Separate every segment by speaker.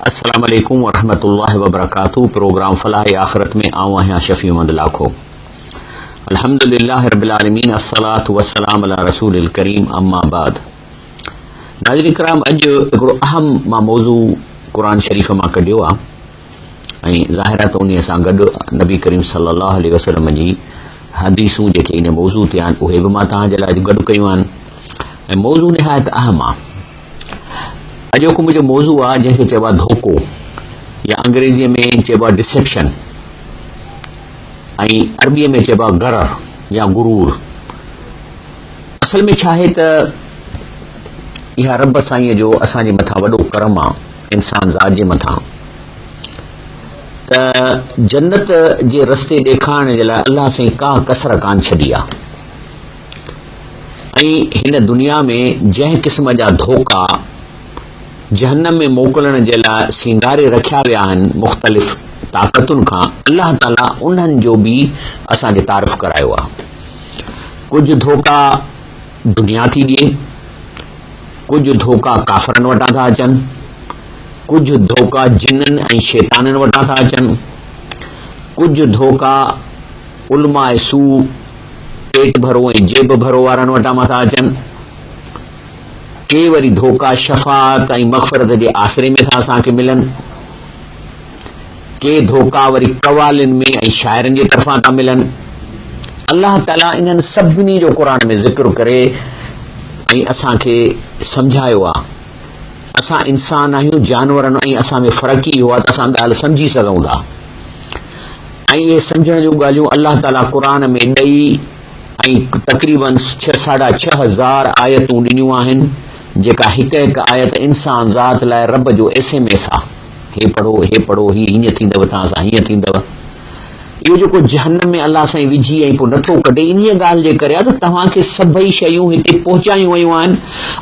Speaker 1: अस्सलाम वालेकुम वरहमतुल्लाहि वबरकातुहू। प्रोग्राम फलाह आखिरत में आऊँ आहियां शफ़ी अहमद लाखो। अल्हम्दुलिल्लाह रब्बिल आलमीन, अस्सलातु वस्सलाम अला रसूलिल करीम, अम्मा बाद। नाज़रीन किराम, अॼु हिकिड़ो अहम मां मौज़ू क़ुरान शरीफ़ मां कढियो आहे ऐं ज़ाहिर आहे त उन सां गॾु नबी करीम सल्लल्लाहु अलैहि वसल्लम जी हदीसूं जेके इन मौज़ू ते आहिनि उहे बि मां तव्हांजे लाइ गॾु कयूं आहिनि ऐं मौज़ू निहायत अहम आहे। अॼोको मुंहिंजो मौज़ू आहे जंहिंखे चइबो आहे धोखो, या अंग्रेज़ीअ में चइबो आहे डिसेप्शन, ऐं अरबीअ में चइबो आहे गरर या गुरूर। असल में छा आहे त इहा रब साईंअ जो असांजे मथां वॾो करम आहे, इंसान ज़ात जे मथां, त जन्नत जे रस्ते ॾेखारण जे लाइ अलाह साईं का कसर कान छॾी आहे। ऐं हिन दुनिया में जंहिं क़िस्म जा धोखा जहन्नम में मोकिलण जे लाइ सींगारे रखिया विया आहिनि मुख़्तलिफ़ ताक़तुनि खां, अलाह ताला उन्हनि जो बि असांखे तारीफ़ करायो आहे। कुझु धोखा दुनिया थी ॾिए, कुझु धोखा काफ़रनि वटां था अचनि, कुझु धोखा जिन्ननि ऐं शैताननि वटां था अचनि, कुझु धोखा उलमाए सू पेट भरो ऐं जेब भरो वारनि वटां था अचनि, के वरी धोखा शफ़ाअत ऐं मग़फ़िरत जे आसिरे में था असांखे मिलनि, के धोखा वरी कवालिन में ऐं शाइरनि जे तरफ़ां था मिलनि। अल्लाह ताला इन्हनि सभिनी जो क़ुरान में ज़िक्र करे ऐं असांखे सम्झायो आहे। असां इंसान आहियूं, जानवरनि ऐं असां में फ़र्क़ु इहो आहे त असां ॻाल्हि सम्झी सघूं था, ऐं इहे सम्झण जूं ॻाल्हियूं अल्लाह ताला क़ुरान में ॾेई ऐं तक़रीबन 6,500 आयतूं ॾिनियूं आहिनि, जेका हिकु हिकु आयत इंसान ज़ात लाइ रब जो SMS आहे। हे पढ़ो, हीअं थींदव, तव्हां सां हीअं थींदव। इहो जेको जहन्नम में अलाह साईं विझी ऐं पोइ नथो कढे, इन ॻाल्हि जे करे आहे त तव्हांखे सभई शयूं हिते पहुचायूं वयूं आहिनि।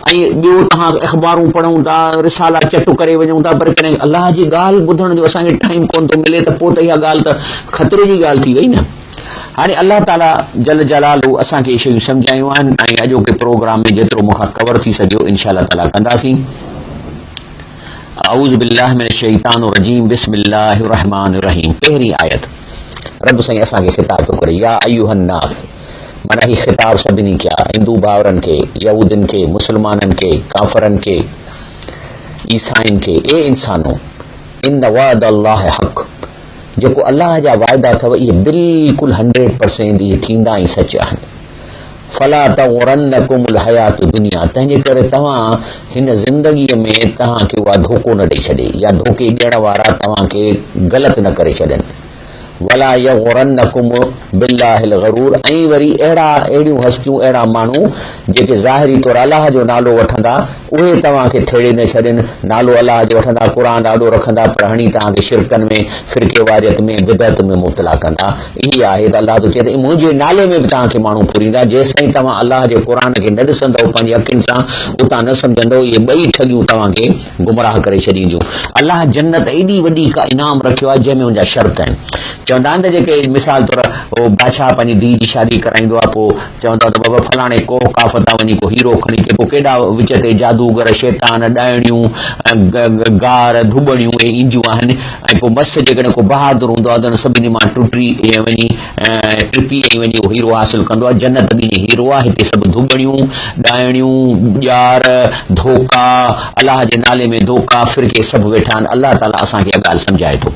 Speaker 1: ऐं ॿियो तव्हां अख़बारूं पढ़ूं था, रिसाला चटु करे वञूं था, पर कॾहिं अलाह जी ॻाल्हि ॿुधण जो असांखे टाइम कोन थो मिले, त पोइ त इहा ॻाल्हि त ख़तरे जी ॻाल्हि थी वई न। हाणे अल्लाह ताला जल जलालहू असांखे इहे शयूं सम्झायूं आहिनि ऐं अॼोके प्रोग्राम में जेतिरो मूंखां कवर थी सघियो इंशा अल्लाह ताला कंदासीं। अऊज़ु बिल्लाहि मिनश शैतानिर रजीम, बिस्मिल्लाहिर रहमानिर रहीम। पहिरीं आयत रब साईं असांखे ख़िताब थो करे, या अय्युहन नास, माना ही ख़िताब सभिनी खे आहे, हिंदू भाउरनि खे, यहूदियुनि खे, मुस्लमाननि खे, काफ़रनि खे, ईसाइनि खे। ए इंसानो, इन वअदल्लाहि हक़, जेको अल्लाह जा वाइदा अथव इहे बिल्कुलु 100% इहे थींदा ऐं सच आहिनि। फला तग़ुरन्नकुमुल हयातुद दुनिया, तंहिंजे करे तव्हां हिन ज़िंदगीअ में तव्हांखे उहा धोखो न ॾेई छॾे, या धोखे ॾियण वारा तव्हांखे ग़लति न करे छॾनि। वला यग़ुरन्नकुम बिल्लाहिल ग़रूर, ऐं वरी अहिड़ियूं हस्तियूं, अहिड़ा माण्हू जेके ज़ाहिरी तौरु अलाह जो नालो वठंदा, उहे तव्हांखे थेड़े न छॾनि। नालो अलाह जो वठंदा, क़ुरान ॾाढो रखंदा, पर हणी तव्हांखे शिरकनि में, फ़िरके वारियत में, बिदअत में मुब्तला कंदा। इहा आहे त अलाह थो चए त मुंहिंजे नाले में बि तव्हांखे माण्हू फुरींदा। जेसिताईं तव्हां अलाह जे क़ुरान खे न ॾिसंदव पंहिंजी अखियुनि सां, उतां न सम्झंदव, इहे ॿई ठगियूं तव्हांखे गुमराह करे छॾींदियूं। अलाह जन्नत एॾी वॾी का इनाम रखियो आहे जंहिंमें हुनजा शर्त आहिनि। चवंदा आहिनि त जेके मिसाल तौरु उहो बादशाह पंहिंजी धीउ जी शादी कराईंदो आहे, पोइ चवंदो आहे त बाबा फलाणे को काफ़ तां वञी को हीरो खणी अचे, पोइ केॾा विच ते जादूगर, शैतान, ॾाइणियूं, गार, धुॿड़ियूं इहे ईंदियूं आहिनि। ऐं पोइ मस जेकॾहिं को बहादुर हूंदो आहे त हुन सभिनी मां टुटी वञी टिपी ऐं वञी उहो हीरो हासिलु कंदो आहे। जन्नत बि हीरो आहे, हिते सभु धुॿड़ियूं, ॾाइणियूं, ॼार, धोखा, अलाह जे नाले में धोखा, फ़िरके सभु वेठा आहिनि। अलाह ताला असांखे इहा ॻाल्हि सम्झाए थो।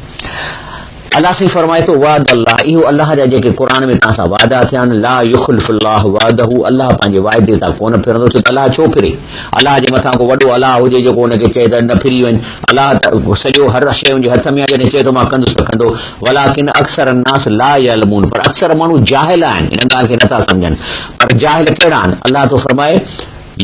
Speaker 1: अलाह साईं फरमाए थो, वाद अल्लाह, इहो अलाह जा जेके क़ुरान में तव्हां सां वाइदा थिया आहिनि, ला युख़्लिफ़ुल्लाहु वादहू, अलाह पंहिंजे वाइदे तां कोन फिरंदो। छो त अलाह छो फिरे? अलाह जे मथां को वॾो अलाह हुजे जेको हुनखे चए त न फिरी वञ। अलाह त सॼो हर शइ हुनजे हथ में आहे, जॾहिं चए थो मां कंदुसि त कंदो। वलाकिन अक्सर अन्नास ला यअलमून, पर अक्सर माण्हू जाहिल आहिनि, हिन ॻाल्हि खे नथा सम्झनि। पर जाहिल कहिड़ा आहिनि? अलाह थो फरमाए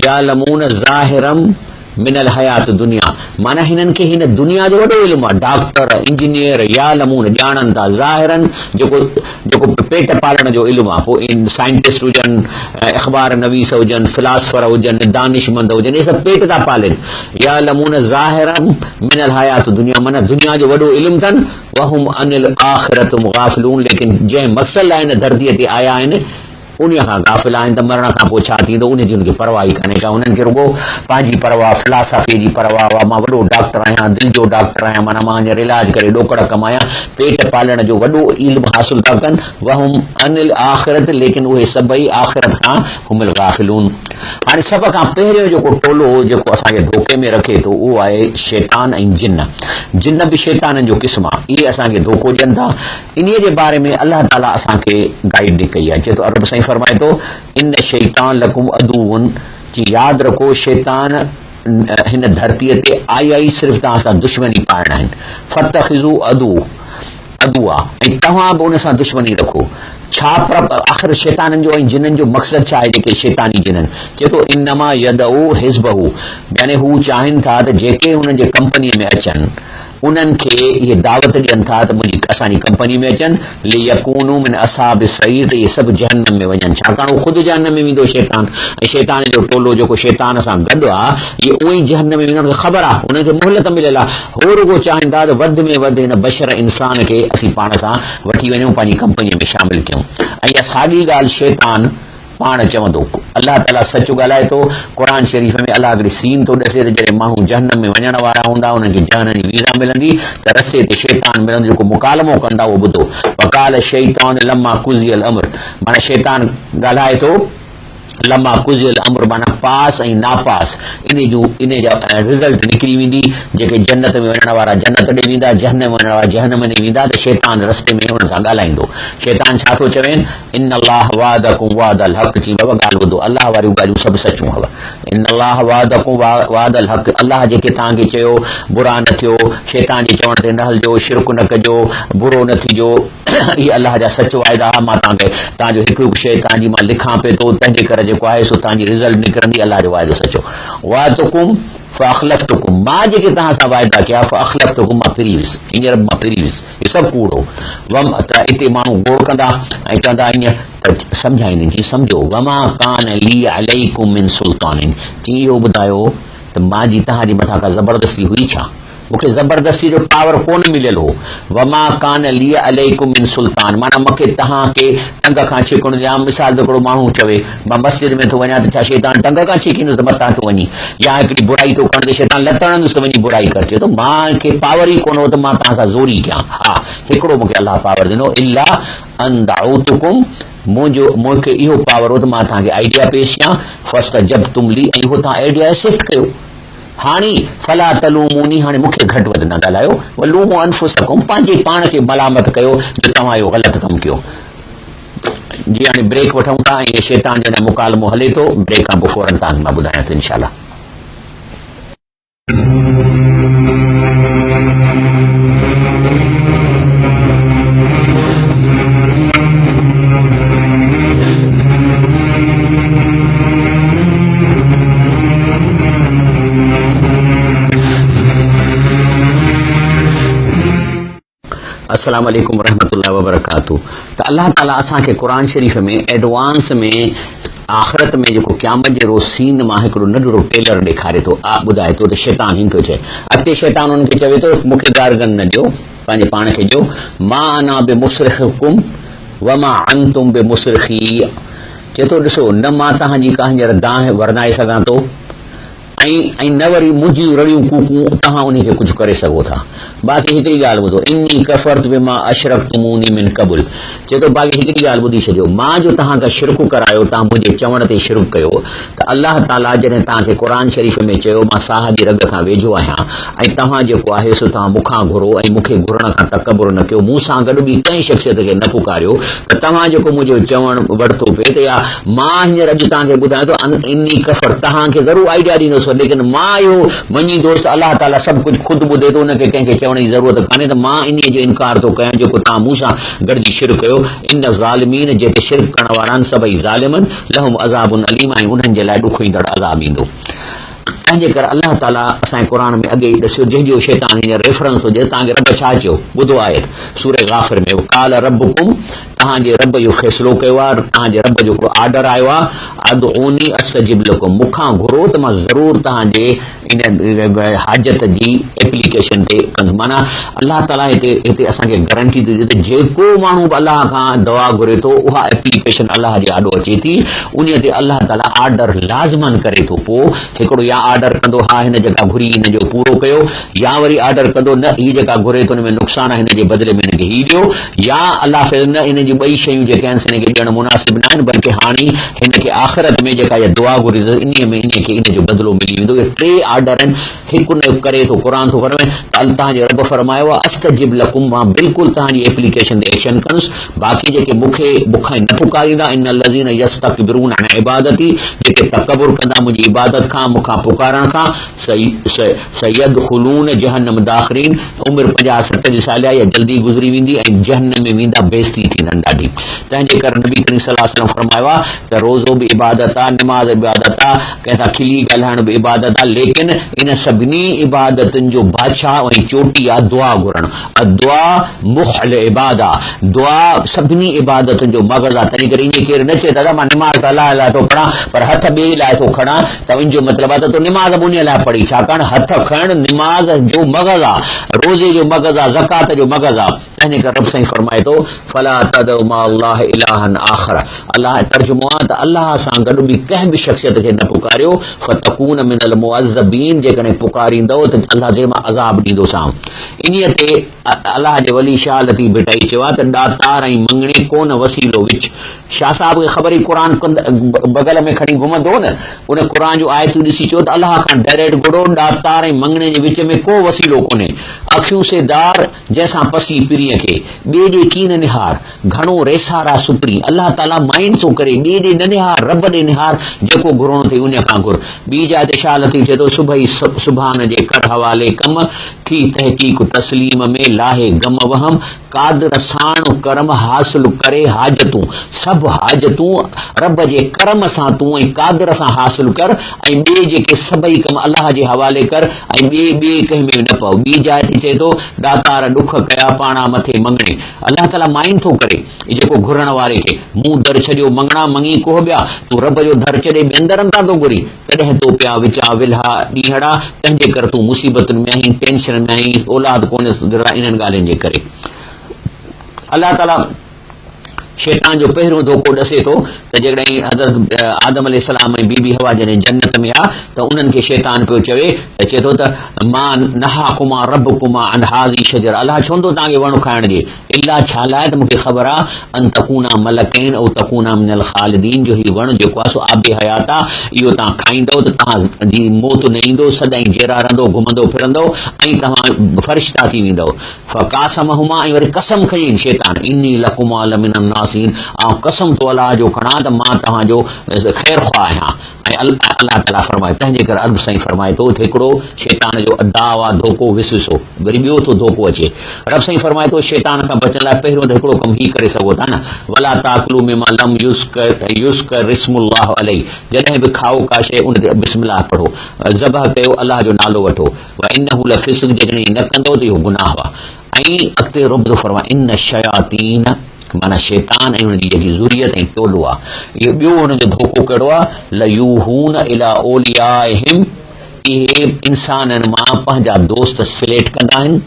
Speaker 1: यअलमून ज़ाहिरम मिनल हयात दुनिया, माना हिननि खे हिन दुनिया जो वॾो इल्मु आहे। डॉक्टर, इंजीनियर, यालमून, ॼाणनि था। ज़ाहिरन जेको पेट पालण जो इल्मु आहे, पोइ साइंटिस्ट हुजनि, अख़बार नवीस हुजनि, फिलासफर हुजनि, दानिशमंद हुजनि, इहे सभु पेट था पालनि। यालमून ज़ाहिरन मिनल हयात दुनिया, माना दुनिया जो वॾो इल्मु अथनि। वहुम अनिल आख़िरत गाफ़िलून, लेकिन जंहिं मक़सद लाइ हिन धरतीअ ते आया आहिनि उन खां गाफ़िल आहिनि त मरण खां पोइ छा थींदो उन जी उनखे परवाह ई कान्हे का। उन्हनि खे रुगो पंहिंजी परवाह, फिलासफ़ी जी परवाह आहे। मां वॾो डॉक्टर आहियां, दिलि जो डॉक्टर आहियां, माना मां हींअर इलाज करे ॾोकड़ कमायां, पेट पालण जो वॾो इल्मु हासिल था कनि। वहुम अनिल आख़िरत, लेकिन उहे सभई आख़िरत खां हुमिल गाफ़िलून। हाणे सभ खां पहिरियों जेको टोलो जेको असांखे धोखे में रखे थो उहो आहे शैतान ऐं जिन। जिन बि शैताननि जो क़िस्म आहे, इहे असांखे धोखो ॾियनि था। इन्हीअ जे बारे में अलाह ताला असांखे गाइड ॾेई कई आहे। चए थो अरब साईं फरमाए थो इन शैतान लकुम अदुवन, जी यादि रखो शैतान हिन धरतीअ ते आई सिर्फ़ु तव्हां सां दुश्मनी पाइण आहिनि। फतखिज़ू अदुआ, ऐं तव्हां बि उन सां दुश्मनी रखो। छा आख़िर शैताननि जो ऐं जिननि जो मक़सदु छा आहे? जेके शैतानी जिननि, चए थो इनमा यदउ हिज़बहू, यानी हू चाहिनि था त जेके हुननि जे कंपनीअ में अचनि उन्हनि खे इहे दावत ॾियनि था त मुंहिंजी असांजी कंपनी में अचनि, लियकूनू मिन असहाब सईर, त इहे सभु जहन्नम में वञनि। छाकाणि उहो ख़ुदि जहन्नम में वेंदो शैतान, ऐं शैतान जो टोलो जेको शैतान सां गॾु आहे इहे उहे ई जहन्नम में वेंदा। उनखे ख़बर आहे, उनखे मोहलत मिलियल आहे। हो रुगो चाहिनि था त वधि में वधि हिन बशर इंसान खे असीं पाण सां वठी वञूं, पंहिंजी कंपनीअ में शामिल कयूं। ऐं इहा साॻी ॻाल्हि शैतान पाण चवंदो। अलाह ताला सच ॻाल्हाए थो क़ुर शरीफ़ में। अलाह हिकिड़ी सीन थो ॾसे त जॾहिं माण्हू जहन्नम में वञण वारा हूंदा उन्हनि खे जहन्नम जी वीज़ा मिलंदी त रस्ते ते शैतान मिलंदो जेको मुकालमो कंदा उहो ॿुधो। वकाल शैतान लम्मा कुज़ियल अमर, माना शैतान ॻाल्हाए थो लम्मा कुज़ियल अमर, माना पास ऐं नापास इन जा रिज़ल्ट निकिरी वेंदी। जेके जन्नत में वञण वारा जन्नत ॾे वेंदा, जहन्नम में वञण वारा जहन्नम ॾे वेंदा, त शैतान रस्ते में हुननि सां ॻाल्हाईंदो। शैतान छा थो चवेनि? इन अल्लाह वादकुम वादल हक़, चई बाबा ॻाल्हि ॿुधो, अल्लाह वारियूं ॻाल्हियूं सभु सचूं हव। इन अल्लाह वादकुम वादल हक़, अल्लाह जेके तव्हांखे चयो बुरा न थियो, शैतान जे चवण ते न हलिजो, शिरक न कजो, बुरो न थिजो, इहे अल्लाह जा सच वाइदा। मां तव्हांजो हिकु शइ तव्हांजी मां लिखां पियो थो, तंहिंजे करे जेको आहे सो तव्हांजी रिज़ल्ट निकिरंदी। अल्लाह जो वाइदो सचो। वादकुम फ़अख़लफ़्तुकुम, मां जेके तव्हां सां वाइदा कया फ़अख़लफ़्तुकुम, मां फिरी वियुसि, हींअर मां फिरी वियुसि। इहे सभु कूड़ो। वम त हिते माण्हू गोड़ कंदा ऐं चवंदा ईअं त सम्झाईंदा जी सम्झो। वमा कान ली अलैकुम मिन सुल्तानिन, चई इहो ॿुधायो त मां जी तव्हांजे मथां का ज़बरदस्ती हुई छा? मूंखे ज़बरदस्ती जो पावर कोन मिलियल हो। वमा कान लिय अलैकुम मिन सुल्तान, माना मूंखे तव्हांखे टंग खां छिकण ॾियां। मिसाल त हिकिड़ो माण्हू चवे मां मस्जिद में थो वञा त छा शैतान टंग खां छिकींदुसि त मथां थो वञी, या हिकिड़ी बुराई थो करण त शैतान लतड़ंदुसि त वञी बुराई कर। चए थो मूंखे पावर ई कोन हो त मां तव्हां सां ज़ोरी कयां। हा, हिकिड़ो मूंखे अलाह पावर ॾिनो, इल्ला अन दअउतुकुम, मूंखे इहो पावर हो त मां तव्हांखे आइडिया पेश कयां। फस्तजबतुम ली, ऐं उहो तव्हां आइडिया एक्सेप्ट कयो। हाणे फला तलूमूनी, हाणे मूंखे घटि वधि न ॻाल्हायो। वलूमू अनफुसकुम, पंहिंजे पाण खे मलामत कयो जो तव्हां इहो ग़लति कमु कयो। जी हाणे ब्रेक वठूं था ऐं शैतान जो मुकालमो हले थो। ब्रेक खां पोइ फौरन तव्हांखे मां ॿुधायां थो इनशाला। अस्सलाम वालेकुम रहमतुल्लाहि व बरकातहू। त अल्लाह ताला असांखे क़ुर शरीफ़ में एडवांस में आख़िरत में जेको क़यामत जे रोज़ सीन मां हिकिड़ो नंढड़ो टेलर ॾेखारे थो, ॿुधाए थो त शैतान हीअं थो चए। अॻिते शैतान हुनखे चवे थो मूंखे गारगन न ॾियो, पंहिंजे पाण खे ॾियो। मां अना बि मुसरिख़ुकुम व मां अंतुम बि मुसरिख़ी, चए थो ॾिसो न मां तव्हांजी का हींअर दांह वरनाए सघां थो ऐं न वरी मुंहिंजियूं रड़ियूं कूकूं तव्हां उनखे कुझु करे सघो था। बाक़ी हिकिड़ी ॻाल्हि ॿुधो, इन्नी कफ़रत बि मां अशरकतुमूनी मिन क़बल, चए थो बाक़ी हिकिड़ी ॻाल्हि ॿुधी छॾियो, मां जो तव्हां खां शिरक करायो, तव्हां मुंहिंजे चवण ते शिरक कयो, त अल्लाह ताला जॾहिं तव्हांखे क़ुर शरीफ़ में चयो मां साह जी रग खां वेझो आहियां ऐं तव्हां जेको आहे सो तव्हां मूंखां घुरो ऐं मूंखे घुरण खां तकबुर न कयो, मूं सां गॾु ॿी कंहिं शख़्सियत खे न पुकारियो, त तव्हां जेको मुंहिंजो चवण वरितो पिए त या मां हींअर अॼु तव्हांखे ॿुधायां थो इन्नी कफ़र, तव्हांखे ज़रूरु आइडिया ॾींदुसि, लेकिन मां इहो मञी दोस्त अल्लाह ताला सभु कुझु ख़ुदि ॿुधे थो, उनखे कंहिंखे चवण जी ज़रूरत कान्हे, त मां इन जो इनकार थो कयां जेको तव्हां मूं सां गॾिजी शिरक कयो। इन ज़ालिमीन, जेके शिरक करण वारा आहिनि सभई ज़ालिमन, लहुम अज़ाबुन अलीम, ऐं उन्हनि जे लाइ ॾुख ईंदड़ अज़ाब ईंदो। तंहिंजे करे अल्लाह ताला असांजे क़ुर में अॻे ई ॾसियो, जंहिंजो शैतान हींअर रेफरेंस हुजे, तव्हांखे रब छा चयो ॿुधो आहे सूरह गाफ़िर में, काल रब्बुकुम, तव्हांजे रब जो फ़ैसिलो कयो आहे, तव्हांजे रब जो को ऑर्डर आयो आहे, अदऊनी अस्तजिब लकुम, मूंखां घुरो त मां ज़रूर तव्हांजे इन हाजत जी एप्लीकेशन ते कंदुमि। माना अलाह ताला हिते असांखे गारंटी थी ॾिए त जेको माण्हू बि अलाह खां दवा घुरे थो उहा एप्लीकेशन अलाह जे आॾो अचे थी, उन ते अलाह ताला ऑर्डर लाज़मन करे थो। पोइ हिकिड़ो या ऑर्डर कंदो हा हिन जेका घुरी हिन जो पूरो कयो, या वरी ऑर्डर कंदो न हीअ जेका घुरे थो हुन में नुक़सान आहे हिन जे बदिले में हिनखे हीअ ॾियो, या अलाह फिर न इन जी ॿई शयूं जेके आहिनि हिनखे ॾियणु मुनासिब न आहिनि, बल्कि हाणे हिनखे आख़िरत में जेका इहा दुआ घुरी अथसि इन में इनखे इन जो बदिलो मिली वेंदो। इहे टे ऑर्डर आहिनि, हिकु न करे थो क़ुर थो फरमाए त तव्हांजे रब फरमायो आहे अस्तजिब लकुम, मां बिल्कुलु तव्हांजी एप्लीकेशन ते एक्शन कंदुसि। बाक़ी जेके मूंखां न पुकारींदा इन लज़ीन यस्तकबिरून अन इबादती, जेके तकबुर कंदा मुंहिंजी इबादत खां मूंखां पुकारण खां, सयदखुलून जहन्नम दाखिरीन, उमिरि 50-60 साल या जल्दी गुज़री वेंदी ऐं जहन्नम में वेंदा, बेइज़ती थींदनि ॾाढी। तंहिंजे करे नबी करीम सल्लल्लाहु अलैहि वसल्लम फरमायो आहे त रोज़ो बि इबादत आहे, निमाज़ इबादत आहे, कंहिंसां खिली ॻाल्हाइण बि इबादत आहे, लेकिन इन सभिनी इबादतुनि जो बादशाह ऐं चोटी आहे दुआ घुरणु। दुआ मुख़ल इबादा, दुआ सभिनी इबादतुनि जो मग़ज़ आहे। तंहिं करे ईअं केरु न चए दादा मां निमाज़ अलाह लाइ थो पढ़ां पर हथ ॿिए लाइ थो खणां, त इन जो मतिलबु आहे त तूं निमाज़ उन लाइ पढ़ी, छाकाणि हथ खणणु निमाज़ जो मग़ज़ आहे, रोज़े जो मग़ज़ आहे, ज़कात जो मग़ज़ आहे। तंहिंजे करे रब साईं फरमाए थो फला तदउ मा अल्लाह इलाहन आख़र, अलाह तर्जुमो आहे त अलाह सां गॾु बि कंहिं बि शख़्सियत खे न पुकारियो, फतकून मिनल मुअज़्ज़बीन, जेकॾहिं पुकारींदव त अलाह जे मां अज़ाब ॾींदोसांव। इन्हीअ ते अलाह जे वली शाह लतीफ़ भिटाई चयो आहे त ॾातार ऐं मङणे कोन वसीलो विच। शाह साहिब खे ख़बर ई क़ुर बगल में खणी घुमंदो न, उन क़ुर जूं आयतूं ॾिसी चयो त अलाह खां डायरेक्ट घुरो, ॾातार ऐं मङणे जे विच में को वसीलो कोन्हे। अखियूं से दार जंहिंसां पसी पीरीअ खे, ॿिए ॾे कीन निहार, घणो रेसारा सुपरी, अलाह ताला माइंड थो करे, ॿिए ॾे न निहार, रब ॾे निहार, जेको घुरणो अथई उन खां घुर। ॿी जाइ ते शाह लतीफ़ चए थो सुबह सुभान जे कर हवाले कम थी तहक़ीक़ तस्लीम में लाहे गम वहम, कादर साण करम हासिल करे हाजतूं, सभु हाजतूं रब जे करम सां तूं ऐं कादर सां हासिल कर, ऐं ॿिए जेके सभई कम अलाह जे हवाले कर, ऐं ॿिए कंहिं में न पओ। ॿी जाइ ते चए थो ॾातार ॾुख कया पाणा मथे मङणे, अलाह ताला माइंड थो करे जेको घुरण वारे खे, मूं दर छॾियो मङणा मङी कोह ॿिया, तूं रब जो दर छॾे ॿियनि दरनि तां थो घुरी, तॾहिं तो पिया विचा विल्हा ॾींहड़ा, तंहिंजे करे तूं मुसीबतुनि में आहीं, टेंशन में आहीं, औलाद कोन्हे इन्हनि ॻाल्हियुनि जे करे। अल्लाह ताला शैतान जो पहिरियों धोखो ॾसे थो त जेकॾहिं हज़रत आदम अलैहिस्सलाम ऐं बीबी हवा जॾहिं जन्नत में आहे त उन्हनि खे शैतान पियो चवे त चए थो त मां नहाकुमा रब्बुकुमा अन हाज़ी शजर, अलाह छो थो तव्हांखे वणु खाइण ॾिए, इला छा लाइ त मूंखे ख़बर आहे अन तकूना मलकैन ऐं तकूना मिनल ख़ालिदीन, जो हीउ वणु जेको आहे सो आबे हयात आहे, इहो तव्हां खाईंदव त तव्हांजी मौत न ईंदो, सदाईं जेरा रहंदो, घुमंदो फिरंदो ऐं तव्हां फ़रिश्ता थी वेंदव। फ़कासमहुमा, ऐं वरी कसम खईं शैतान, इन्नी लकुमा लमिनन नासीन, ऐं कसम तो अलाह जो खणा त मां तव्हांजो ख़ैर ख़्वाह आहियां। ऐं अलाह ताला फरमाए, तंहिंजे करे अरब साईं फरमाए थो हिकिड़ो शैतान जो अदाव आहे धोखो विसविसो, वरी ॿियो थो धोखो अचे। रब साईं फरमाए थो शैतान खां बचण लाइ पहिरियों त हिकिड़ो कमु हीउ करे सघो था न, वला ताकलू मिमा लम युज़कर रिस्मुल्लाह अलैहि, जॾहिं बि खाओ का शइ उन ते बिस्मिल्लाह पढ़ो, ज़बह कयो अलाह जो नालो वठो, व इन्नहु लफ़िस्क़, जेकॾहिं न कंदो त इहो गुनाह आहे। ऐं अॻिते रब थो फरमाए इन्न शयातीन, माना शैतान ऐं हुनजी जेकी ज़ुरियत ऐं टोलो आहे, इहो ॿियो हुनजो धोखो कहिड़ो आहे, लयूहून इला औलियाहिम, इहे इंसाननि मां पंहिंजा दोस्त सिलेक्ट कंदा आहिनि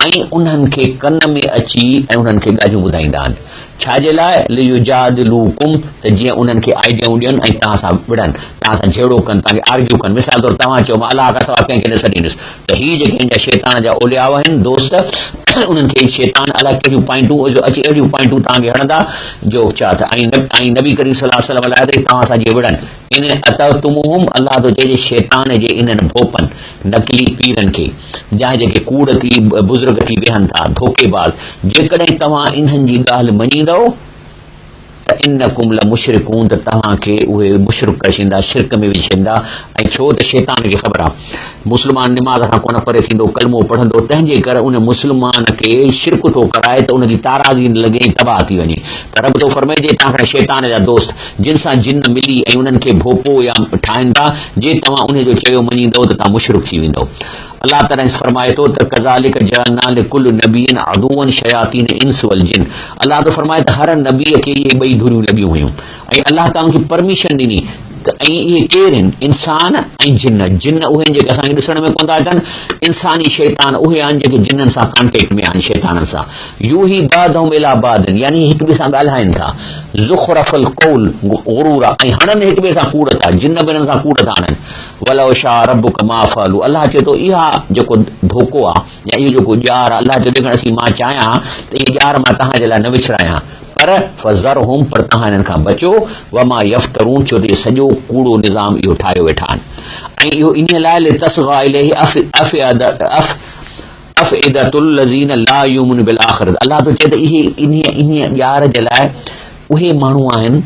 Speaker 1: ऐं उन्हनि खे कन में अची ऐं उन्हनि खे ॻाल्हियूं ॿुधाईंदा आहिनि। छाजे लाइ, लियुजादिलूकुम, त जीअं उन्हनि खे आइडियाऊं ॾियनि ऐं तव्हां सां विढ़नि, तव्हां सां झेड़ो कनि, तव्हांखे आर्ग्यू कनि। मिसाल तौरु तव्हां चओ मां अलाह खां सवाइ कंहिंखे न छॾींदुसि, त हीअ जेके हिन जा शैतान जा औलियाव आहिनि दोस्त, उन्हनि खे शैतान अलाए कहिड़ियूं पॉइंटूं अची अहिड़ियूं पॉइंटूं तव्हांखे हणंदा जो छा त ऐं नबी करीम सल्लल्लाहु अलैहि वसल्लम लाइ तव्हां सां जीअं विढ़नि, इन अतअतुमुहुम, अलाह थो चए शैतान जे इन्हनि भोपनि नकली पीरनि खे, या जेके कूड़ थी बुज़ुर्ग थी वेहनि था धोखेबाज़, जेकॾहिं तव्हां इन्हनि जी ॻाल्हि मञींदव त इन्नकुम लमुशरिकून, त तव्हांखे उहे मुशरिक करे छॾींदा, शिरक में विझी छॾींदा। ऐं छो त शैतान खे ख़बर आहे मुस्लमान निमाज़ खां कोन परे थींदो, कलमो पढ़ंदो, तंहिंजे करे उन मुस्लमान खे शिरक थो कराए त उनजी ताराज़ी न लॻे, तबाह थी वञे। त रब थो फरमाए जे तव्हां शैतान जा दोस्त जिन सां जिन मिली ऐं उन्हनि खे भोपो या ठाहिनि था, जे तव्हां उनजो चयो मञींदव त तव्हां मुशरिक थी वेंदव। अल्लाह ताला फरमाए तो कज़ालिक जअलना लिकुल्लि नबिय्यिन अदुव्वन शयातीन इंस वल जिन। अल्लाह तो फरमाए त हर नबीअ खे इहे ॿई धुरियूं लॻियूं हुयूं ऐं अल्लाह ताला खे परमिशन ॾिनी त ऐं इहे केर आहिनि, इंसान ऐं जिन। जिन उहे जेके असांखे ॾिसण में कोन था अचनि, इंसानी शैतान उहे आहिनि जेके जिन्हनि सां कॉन्टेक्ट में आहिनि, शैताननि सां। यूही बादहुम इला बादिन, यानी हिक ॿिए सां ॻाल्हाइनि था। ज़ुख़रफ़ुल क़ौल गुरूरा, ऐं हणनि हिक ॿिए सां कूड़ था, जिन बि हिननि सां कूड़ था हणनि। वलौ शा रब्बुक मा फ़अलू, अल्लाह चए थो इहा जेको धोखो आहे या इहो जेको ॼार आहे, अल्लाह चए थो असीं मां चाहियां त इहे ॼार मां तव्हांजे लाइ न विछड़ायां, पर फज़रहुम, पर तव्हां हिननि खां बचो। वमा यफ़्तरून, छो त सॼो कूड़ो निज़ाम इहो ठाहियो वेठा आहिनि। ऐं इहो इन लाइ लितस्ग़ा इलैहि अफ़इदतुल लज़ीन ला युमिनून बिल आख़िरत। अल्लाह तो चए त इहे इन ॼार जे लाइ उहे माण्हू आहिनि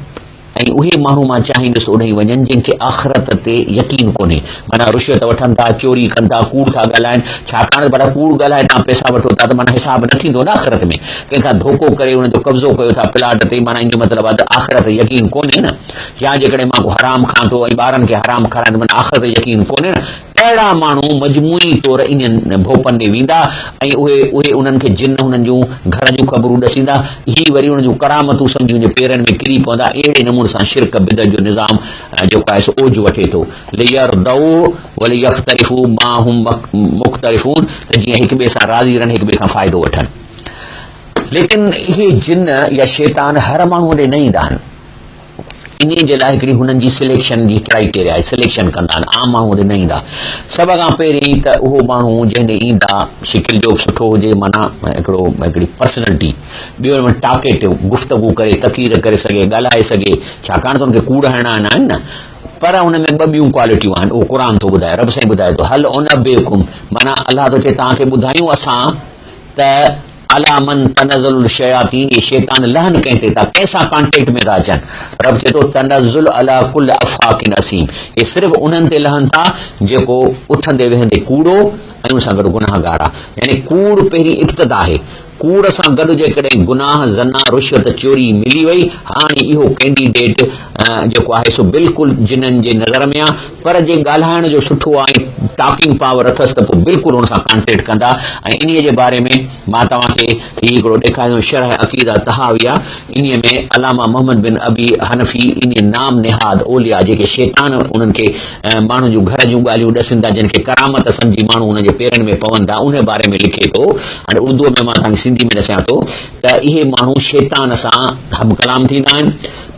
Speaker 1: ऐं उहे माण्हू मां चाहींदुसि ओॾे वञनि जंहिंखे आख़िरत ते यकीन कोन्हे। माना रुश्वत वठनि था, चोरी कनि था, कूड़ था ॻाल्हाइनि। छाकाणि भला कूड़ ॻाल्हाए तव्हां पैसा वठो था त माना हिसाब न थींदो न आख़िरत में। कंहिंखां धोखो करे हुनजो कब्ज़ो कयो था प्लाट ते, माना इन जो मतिलबु आहे त आख़िरत यकीन कोन्हे न। या जेकॾहिं मां को हराम खां थो ऐं ॿारनि खे हराम खाराईंदो, माना आख़िरत यकीन कोन्हे न। अहिड़ा माण्हू मजमूई तौरु इन भोपनि ॾे वेंदा ऐं उहे उन्हनि खे जिन हुननि जूं घर जूं ख़बरूं ॾसींदा। ही वरी उन्हनि जूं करामतूं सम्झी उनजे पेरनि में किरी पवंदा। अहिड़े नमूने सां शिरक बिदअत जो निज़ाम जेको आहे सो ओझ वठे थो। लियरदऊ वलियख्तरिफू मा हुम मुख्तलिफून, त जीअं हिक ॿिए सां राज़ी रहनि, हिक ॿिए खां फ़ाइदो वठनि। लेकिन इहे जिन या शैतान हर माण्हूअ ॾे न ईंदा आहिनि। इन जे लाइ हिकिड़ी हुननि जी सिलेक्शन जी क्राइटेरिया आहे, सिलेक्शन कंदा आहिनि, आम माण्हू ॾे न ईंदा। सभ खां पहिरीं त उहो माण्हू जंहिं ॾे ईंदा शिकिल जो सुठो हुजे, माना हिकिड़ी पर्सनैलिटी, ॿियो टाकेटिव, गुफ़्तगू करे, तक़रीर करे सघे, ॻाल्हाए सघे, छाकाणि त हुनखे कूड़ हणणा आहिनि न। पर हुन में ॿ ॿियूं क्वालिटियूं आहिनि, उहो क़ुर थो ॿुधाए, रब साईं ॿुधाए थो। हल उनब्बिउकुम, माना अल्लाह थो चए तव्हांखे ॿुधायूं असां त अला मन तनज़्ज़ुल शयातीन, ये शैतान लहन कंहिं ते था, कंहिंसां कॉन्टेक्ट में था अचनि। रब चए थो तनज़्ज़ुल अला कुल्ल अफ़ाकिन असीम, ये सिर्फ़ु उन्हनि ते लहनि था जेको उथंदे वेहंदे कूड़ो ऐं उन सां गॾु गुनाहगार आहे। यानी कूड़ पहिरीं इब्तिदा आहे। कूड़ सां गॾु जेकॾहिं गुनाह, ज़ना, रुश्वत, चोरी मिली वई, हाणे इहो कैंडिडेट जेको आहे सो बिल्कुलु जिन्हनि जे नज़र में आहे। पर जे ॻाल्हाइण जो सुठो आहे, टॉकिंग पावर अथसि, त पोइ बिल्कुलु हुन सां कॉन्टेक्ट कंदा। ऐं इन जे बारे में मां तव्हांखे हिकिड़ो ॾेखारियो, शरह अक़ीदा तहाविया, इन में अलामा मोहम्मद बिन अबी हनफ़ी इन नाम निहाद ओलिया, जेके शैतान उन्हनि खे माण्हुनि जूं घर जूं ॻाल्हियूं ॾसनि था, जिन खे करामत सम्झी माण्हू हुन जे पेरनि में पवनि था, उन बारे में लिखे थो। हाणे उर्दूअ में मां तव्हांखे सिंधी में ॾसां थो त इहे माण्हू शैतान सां हम कलाम थींदा आहिनि।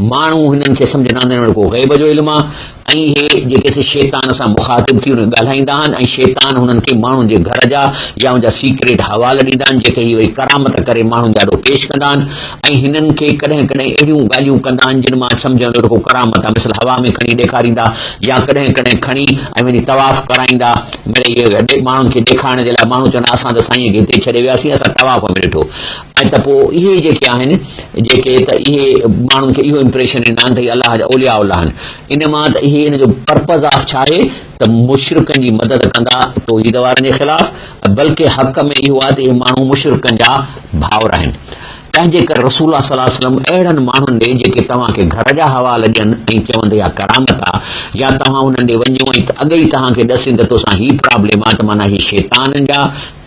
Speaker 1: माण्हू हिननि खे सम्झंदा आहिनि को ग़ैब जो इल्मु आहे, ऐं इहे जेके शैतान सां मुखातिब थी ॻाल्हाईंदा आहिनि, ऐं शैतान हुननि खे माण्हुनि जे घर जा या उनजा सीक्रेट हवाला ॾींदा आहिनि, जेके इहे वरी करामत करे माण्हुनि ॾाढो पेश कंदा आहिनि। ऐं हिननि खे कॾहिं कॾहिं अहिड़ियूं ॻाल्हियूं कंदा आहिनि जिन मां सम्झंदो को करामत आहे, मिसल हवा में खणी ॾेखारींदा, या कॾहिं कॾहिं खणी ऐं वरी तवाफ़ कराईंदा। मिड़ई इहे माण्हुनि खे ॾेखारण जे लाइ माण्हू चवंदा असां त साईं खे हिते छॾे वियासीं, असां तवाफ़ में ॾिठो। ऐं त पोइ इहे जेके आहिनि, जेके त इहे माण्हुनि खे इहो इम्प्रेशन ॾींदा आहिनि त इहे अलाह जा औलिया आहिनि। इन मां त इहे इन जो पर्पज़ ऑफ छा आहे त मुशरिकनि जी मदद कंदा तौहीद वारनि जे ख़िलाफ़, बल्कि हक़ में इहो आहे त इहे माण्हू मुशरिकनि जा भाउर आहिनि। तंहिंजे करे रसूल सल्लल्लाहु अलैहि वसल्लम अहिड़नि माण्हुनि ॾे जेके तव्हांखे घर जा हवाला ॾियनि ऐं चवंदे या करामत आहे, या तव्हां हुननि ॾे वञो ऐं अॻे ई तव्हांखे ॾसीं त तोसां हीअ प्रॉब्लम आहे, त माना हीअ शैताननि जा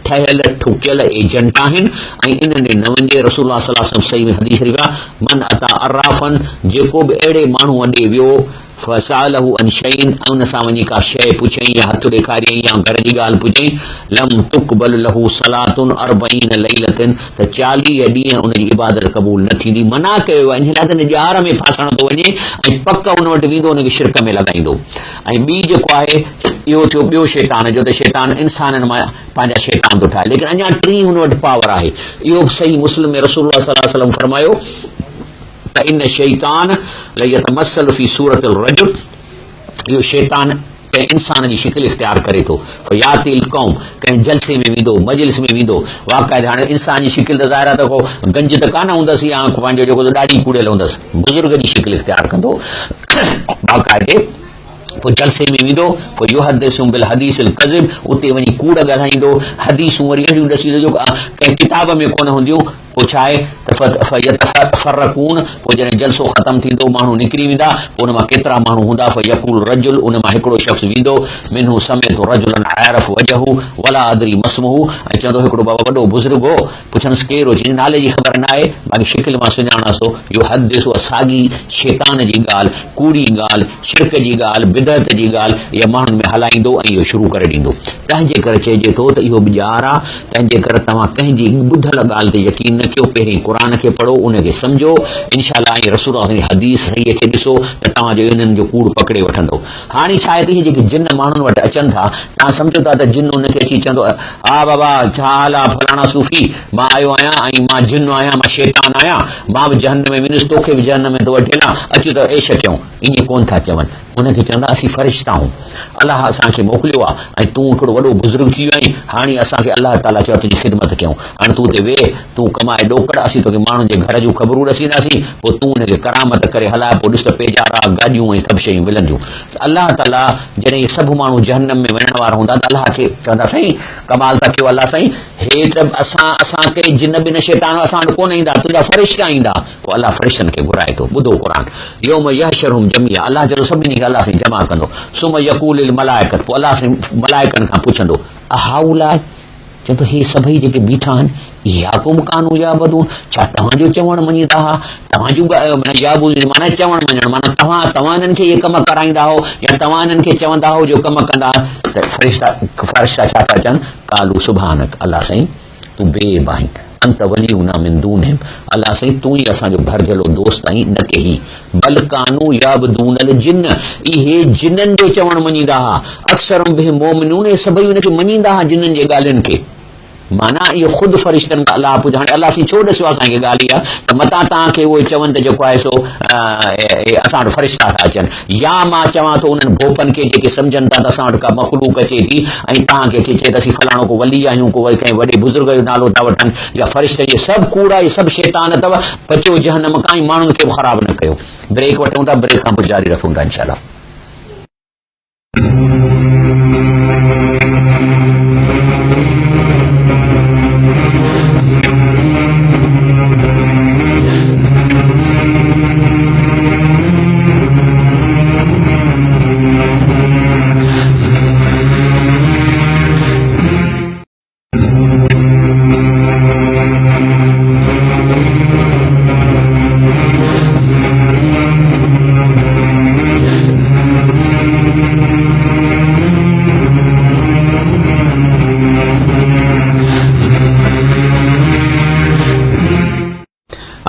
Speaker 1: ठहियल ठुकियल एजेंट आहिनि ऐं इन्हनि ॾे न वञे। रसूल सल्लल्लाहु अलैहि वसल्लम सही में हदीस शरीफ़ आहे, मन अता अर्राफन, जेको बि अहिड़े माण्हू ॾे वियो फसालहु अन शैइन, ऐं उन सां वञी का शइ पुछई या हथु ॾेखारियईं या घर जी ॻाल्हि पुछई, लम तुक़बल लहू सलातुन अर्बईन लैलतन, त 40 ॾींहं उनजी इबादत क़बूल न थींदी। मना कयो आहे इन लाइ त ॼार में फासण थो वञे ऐं पक उन वटि वेंदो, उनखे शिरक में लॻाईंदो। ऐं ॿी जेको आहे इहो थियो ॿियो शैतान जो, त शैतान इंसाननि मां पंहिंजा शैतान थो ठाहे, लेकिन अञा टी हुन वटि पावर आहे। इहो सही मुस्लिम में रसूलुल्लाह सल्लल्लाहु अलैहि वसल्लम फरमायो त इन शैतान लयतमस्सल फी सूरतिल रजुल, इहो शैतान कंहिं इंसान जी शिकिल इख्तियार करे थो। यातिल क़ौम, कंहिं जलसे में वेंदो, मजलिस में वेंदो, वाक़ाइदे हाणे इंसान जी शिकिल त ज़ाहिर आहे त को गंज त कान हूंदसि या पंहिंजो जेको ॾाढी कूड़ियल हूंदसि, बुज़ुर्ग जी शिकिल इख्तियार कंदो बाक़ाइदे। पोइ जलसे में वेंदो, पोइ युहद्दिसु बिल हदीसिल कज़िब, उते वञी कूड़ ॻाल्हाईंदो, हदीसूं वरी अहिड़ियूं ॾसींदो जो कंहिं किताब में कोन हूंदियूं, पोइ छा आहे त फर्रकून, पोइ जॾहिं जलसो ख़तमु थींदो माण्हू निकिरी वेंदा, पोइ उन मां केतिरा माण्हू हूंदा, फयकूल रजुल, उन मां हिकिड़ो शख़्स वेंदो, मिन्हू समेत रजुलन आरफ वजहू वला अदरी मस्महू, ऐं चवंदो हिकिड़ो बाबा वॾो बुज़ुर्ग हो, पुछंदुसि केरु हो, चवंदो नाले जी ख़बर न आहे, बाक़ी शिकिल मां सुञाणां थो, इहो हद ॾिसो साॻी शैतान जी ॻाल्हि, कूड़ी ॻाल्हि, शिरक जी ॻाल्हि, बिदअत जी ॻाल्हि इहा माण्हुनि में हलाईंदो ऐं इहो शुरू करे ॾींदो। तंहिंजे करे चइजे थो त इहो बि ॼार आहे, तंहिंजे करे तव्हां कंहिंजी ॿुधल ॻाल्हि ते यकीन न कयो, पहिरीं क़ुर खे पढ़ो, उनखे सम्झो, इनशाअल्लाह ऐं रसूल जी हदीस सही खे ॾिसो त तव्हांजो इन्हनि जो कूड़ पकिड़े वठंदो। हाणे छा आहे त इहे जेके जिन माण्हुनि वटि अचनि था, तव्हां सम्झो था त जिन उनखे अची चवंदो हा बाबा छा हाल आहे फलाणा सूफ़ी, मां आयो आहियां ऐं मां जिन आहियां, मां शैतान आहियां, मां बि जहन्नम में वेंदुसि, तोखे बि जहन्नम में थो वठेला, अचो त ऐश कयूं, ईअं कोन था चवनि, उनखे चवंदा असीं फ़रिश्ता आहियूं, अलाह असांखे मोकिलियो आहे ऐं तूं हिकिड़ो वॾो बुज़ुर्ग थी वियो आहीं, हाणे असांखे अलाह ताला चयो तुंहिंजी ख़िदमत कयूं, हाणे तूं हुते वेह, तूं कमाए ॾोकड़, असीं तोखे माण्हुनि जे घर जूं ख़बरूं ॾसींदासीं, पोइ तूं हुनखे करामत करे हलाए, पोइ ॾिस त पेजारा गाॾियूं ऐं सभु शयूं मिलंदियूं। अलाह ताला जॾहिं इहे सभु माण्हू जहन्नम में वञण वारा हूंदा त अलाह खे चवंदा साईं कमाल था कयो, अलाह साईं हे त असांखे जिन बिन शैतान असां वटि कोन ईंदा, तुंहिंजा फ़रिश्ता ईंदा, पोइ अलाह फ़रिश्तनि खे घुराए थो, ॿुधो क़ुर, यौम यहशरुहुम जमीआ, अलाह जॾहिं सभिनी खे अलाह साईं जमा कंदो, सुम यक़ूल मलाइकत, पोइ अलाह साईं मलाइकनि खां पुछंदो अहाउला, चए थो हे सभई जेके बीठा आहिनि याकुम कानू या बदून, छा तव्हांजो चवणु मञीदा हुआ, तव्हांजूं या माना चवणु मञणु, माना तव्हां इन्हनि खे इहे कम कराईंदा हो या तव्हां इन्हनि खे चवंदा हो जो कम कंदा, त फ़रिश्ता छा था चवनि, कालू सुभानक, अलाह साईं तूं बेब आहीं, अंत वलियूना मिन दूनहिम, अलाह साईं तूं ई असांजो भरजलो दोस्त आहीं, न के ही बल कानू याबदूनल जिन, इहे जिननि जो चवणु मञीदा हुआ, अक्सर बिहिम मोमिनून, इहे सभई उनखे मञीदा हुआ जिननि जे ॻाल्हियुनि खे, माना इहो ख़ुदि फ़रिश्तनि खां अलाह पुछे, हाणे अलाह साईं छो ॾिसो असांखे ॻाल्हि इहा त मतां तव्हांखे उहे चवनि त जेको आहे सो असां वटि फ़रिश्ता था अचनि, या मां चवां थो उन्हनि भोपनि खे जेके सम्झनि था त असां वटि का मख़लूक अचे थी ऐं तव्हांखे अचे चए त असीं फलाणो को वली आहियूं, को वरी कंहिं वॾे बुज़ुर्ग जो नालो था वठनि, या फ़रिश्ते इहे सभु कूड़ा, इहे सभु शैतान अथव, बचो जहन्नम खां, माण्हुनि खे बि ख़राबु न कयो। ब्रेक वठूं था, ब्रेक खां पोइ जारी रखूं था इंशाअल्लाह।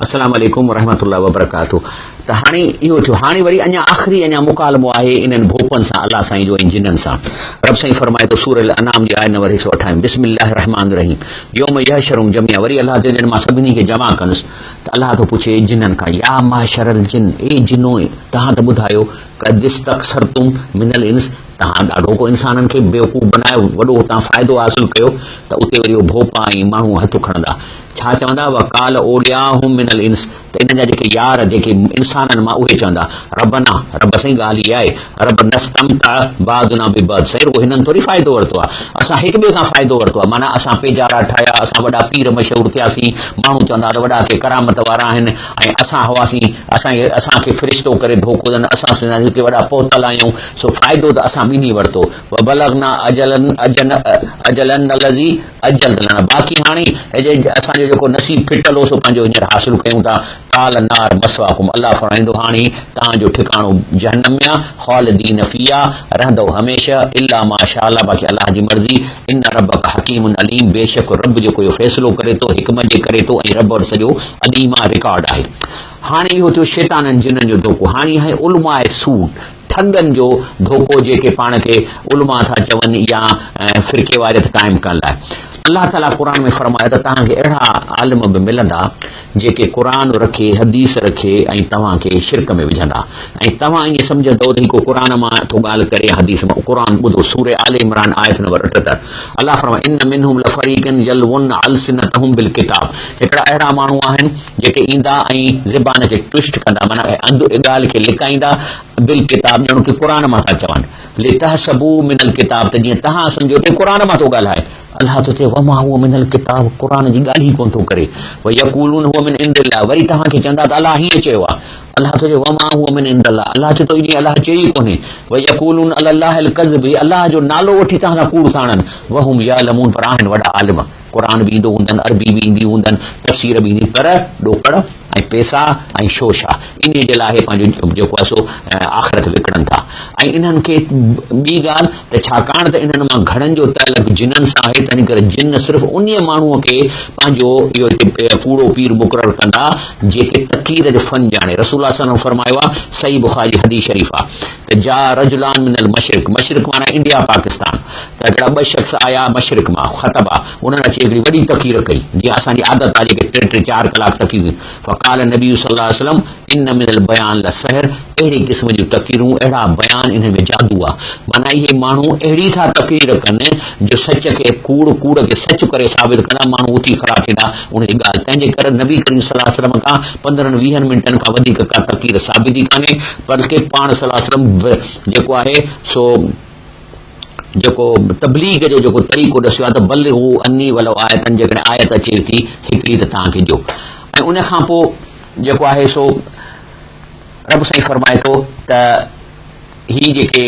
Speaker 1: अस्सलाम वालेकुम वरहमतुल्लाहि वबरकातुहू। त हाणे इहो थियो, हाणे वरी अञा आख़िरी अञा मुकालमो आहे इन्हनि भोपनि सां अलाह साईं जो ऐं जिननि सां। रब साईं फरमाए थो सूरह अनाम जी आयत नंबर 128, बिस्मिल्लाहिर रहमानिर रहीम, यौम यहशरुहुम जमीआ, वरी अलाह जो जिन मां सभिनी खे जमा कंदुसि, त अलाह थो पुछे जिननि खां, या माशरल जिन, ए जिनो तव्हां त ॿुधायो, क़द इस्तक्सरतुम मिनल इंस, तव्हां ॾाढो को इंसाननि खे बेवकूफ़ बनायो, वॾो तव्हां फ़ाइदो हासिलु कयो, त उते वरी उहो भोपा ऐं माण्हू हथु खणंदा, छा चवंदा, वकाल ओलियाहुम मिनल इंस, त इन जा जेके यार जेके इंसाननि मां उहे चवंदा, रबना, रब साईं ॻाल्हि इहा आहे, रब नस्तमता बादुना बिबाद, साईं रुगो हिननि थोरी फ़ाइदो वरितो आहे, असां हिक ॿिए खां फ़ाइदो वरितो आहे, माना असां पेजारा ठाहिया, असां वॾा पीर मशहूरु थियासीं, माण्हू चवंदा त वॾा के करामत वारा आहिनि, ऐं असां हुआसीं, असांखे फ़रिश्तो करे धोखो ॾियनि, असां सुञाणीं के वॾा पहुतल आहियूं, सो फ़ाइदो त असां ॿिन्ही वरितो, बलगना अजलन लज़ी अजल लना, बाक़ी हाणे असांजो जेको नसीब फिटल हो सो पंहिंजो हींअर हासिलु कयूं था, ताल नार मसवाकुम, अलाह फरमाईंदो हाणे तव्हांजो ठिकाणो जहन्नम में आहे, ख़ालिदीन फ़ीहा, रहंदो हमेशह, इल्ला माशा अल्लाह, बाक़ी अलाह जी मर्ज़ी, इन रब्बक हकीमुन अलीम, बेशक रब जेको इहो फ़ैसिलो करे थो हिकमत जे करे थो, ऐं रब वटि सॼो अदीम आहे, रिकॉर्ड आहे। हाणे इहो थियो शैताननि जिननि जो धोखो, हाणे आहे उलमाए सूद, ठगनि जो धोखो, जेके पाण खे उलमा था चवनि या फ़िरके वारियत क़ाइमु करण लाइ। अलाह ताला क़ुर में फरमाए त तव्हांखे अहिड़ा आलिम बि मिलंदा जेके क़ुर रखे, हदीस रखे ऐं तव्हांखे शिरक में विझंदा, ऐं तव्हां ईअं सम्झंदो त को क़ुर मां थो ॻाल्हि करे, हदीस मां, क़ुर ॿुधो, सूरह आल इमरान आयत नंबर 78, अलाह फरमाए इन मिनहुम लफरीकन यलवुन अलसिनतहुम बिल किताब, हिकिड़ा अहिड़ा माण्हू आहिनि जेके ईंदा ऐं ज़बान खे ट्विस्ट कंदा, माना ॻाल्हि खे लिकाईंदा, बिल किताब, ॼण की क़ुर मां था चवनि, लितहसबू मिनल किताब, त जीअं तव्हां सम्झो त क़ुर मां थो ॻाल्हाए, अल्लाह तो चए वमा हुआ मिनल किताब, क़ुर जी ॻाल्हि ई कोन थो करे। व यक़ूलून हुआ मिन इंदिल्लाह, वरी तव्हांखे चवंदा त अल्लाह हीअं चयो आहे। अल्लाह तो चए वमा हुआ मिन इंदिल्लाह, अल्लाह चए थो ईअं अल्लाह चयो ई कोन्हे। व यक़ूलून अलल्लाहिल कज़्ब, अल्लाह जो नालो वठी तव्हां सां कूड़ साणनि। वहुम यालमून, पर आहिनि वॾा आलिम, क़ुर बि ईंदो हूंदनि, अरबी बि ईंदी हूंदनि, तफ़सीर बि ईंदी, पर ॾोकड़ ऐं पैसा ऐं शोशा इन जे लाइ पंहिंजो जेको आहे सो आख़िरत विकिणनि था। ऐं इन्हनि खे ॿी ॻाल्हि त छाकाणि त इन्हनि मां घणनि जो तअल्लुक़ जिन्हनि सां आहे, तंहिं करे जिन सिर्फ़ु उन माण्हूअ खे पंहिंजो इहो हिते कूड़ो पीर मुक़ररु कंदा जेके तक़ीर जो फ़न ॼाणे। रसूल सल्लल्लाहु फरमायो आहे, सही बुख़ारी हदीस शरीफ़ आहे त जा रजुलान मिनल मशरिक़, मशरिक़ माना इंडिया पाकिस्तान, त हिकिड़ा ॿ शख़्स आया मशरिक़ मां, ख़तबा, उन्हनि अची हिकिड़ी वॾी तक़ीर कई, जीअं असांजी आदत आहे जेके 3-4 कलाक तक़ीर। फ़क़ाल नबी सल्लल्लाहु अलैहि वसल्लम इन मिनल बयान लसहर, अहिड़े क़िस्म जूं तक़ीरूं, अहिड़ा बयान इन्हनि में जादू आहे। माना इहे माण्हू अहिड़ी था तक़रीर कनि जो सच खे कूड़ खे सच करे साबित कंदा, माण्हू उथी खड़ा थींदा उनजी ॻाल्हि। तंहिंजे करे नबी करीम सल्लल्लाहु अलैहि वसल्लम खां 15-20 मिंटनि खां वधीक का तक़रीर साबित ई कान्हे, बल्कि पाण सल्लल्लाहु अलैहि वसल्लम जेको आहे सो जेको तबलीग जो जेको तरीक़ो ॾसियो आहे त बल हू अनी वलो आयतनि, जेकॾहिं आयत अचे थी हिकिड़ी त तव्हांखे ॾियो। ऐं उन खां पोइ जेको आहे सो रब साईं फरमाए थो त ही जेके